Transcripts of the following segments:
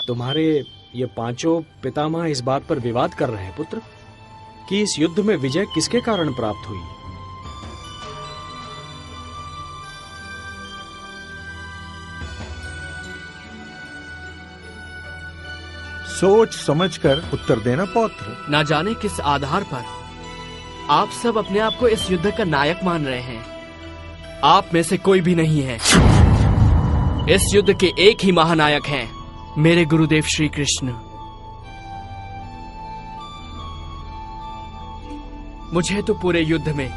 तुम्हारे ये पांचों पितामह इस बात पर विवाद कर रहे हैं पुत्र कि इस युद्ध में विजय किसके कारण प्राप्त हुई। सोच समझकर उत्तर देना पौत्र। ना जाने किस आधार पर आप सब अपने आप को इस युद्ध का नायक मान रहे हैं। आप में से कोई भी नहीं है। इस युद्ध के एक ही महानायक हैं, मेरे गुरुदेव श्री कृष्ण। मुझे तो पूरे युद्ध में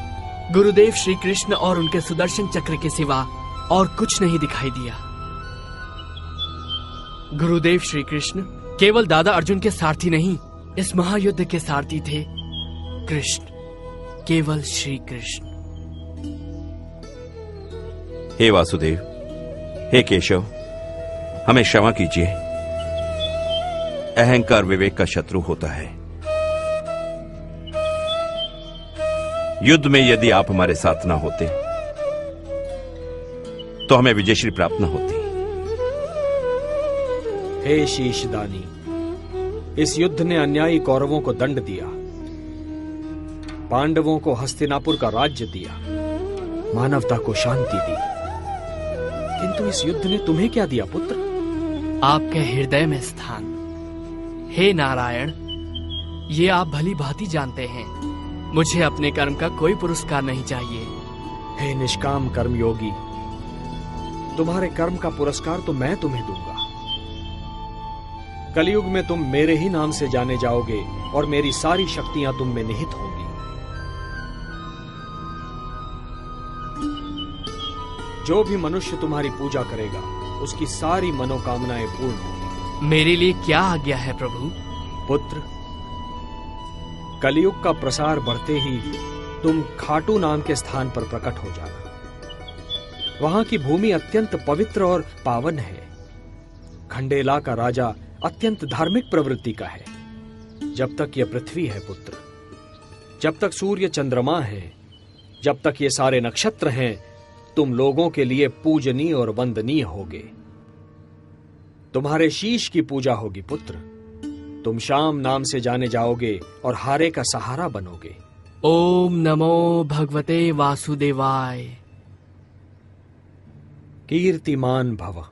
गुरुदेव श्री कृष्ण और उनके सुदर्शन चक्र के सिवा और कुछ नहीं दिखाई दिया। गुरुदेव श्री कृष्ण केवल दादा अर्जुन के सारथी नहीं, इस महायुद्ध के सारथी थे कृष्ण, केवल श्री कृष्ण। हे वासुदेव, हे केशव, हमें क्षमा कीजिए। अहंकार विवेक का शत्रु होता है। युद्ध में यदि आप हमारे साथ ना होते तो हमें विजयश्री प्राप्त न होती। हे शीशदानी, इस युद्ध ने अन्यायी कौरवों को दंड दिया, पांडवों को हस्तिनापुर का राज्य दिया, मानवता को शांति दी, किंतु इस युद्ध ने तुम्हें क्या दिया पुत्र? आपके हृदय में स्थान। हे नारायण, ये आप भली भांति जानते हैं, मुझे अपने कर्म का कोई पुरस्कार नहीं चाहिए। हे निष्काम कर्मयोगी, तुम्हारे कर्म का पुरस्कार तो मैं तुम्हें दूंगा। कलयुग में तुम मेरे ही नाम से जाने जाओगे और मेरी सारी शक्तियां तुम में निहित होंगी। जो भी मनुष्य तुम्हारी पूजा करेगा उसकी सारी मनोकामनाएं पूर्ण होंगी। मेरे लिए क्या आज्ञा है प्रभु? पुत्र, कलयुग का प्रसार बढ़ते ही तुम खाटू नाम के स्थान पर प्रकट हो जाना। वहां की भूमि अत्यंत पवित्र और पावन है। खंडेला का राजा अत्यंत धार्मिक प्रवृत्ति का है। जब तक यह पृथ्वी है पुत्र, जब तक सूर्य चंद्रमा है, जब तक ये सारे नक्षत्र हैं, तुम लोगों के लिए पूजनीय और वंदनीय होगे। तुम्हारे शीश की पूजा होगी पुत्र। तुम शाम नाम से जाने जाओगे और हारे का सहारा बनोगे। ओम नमो भगवते वासुदेवाय। कीर्तिमान भव।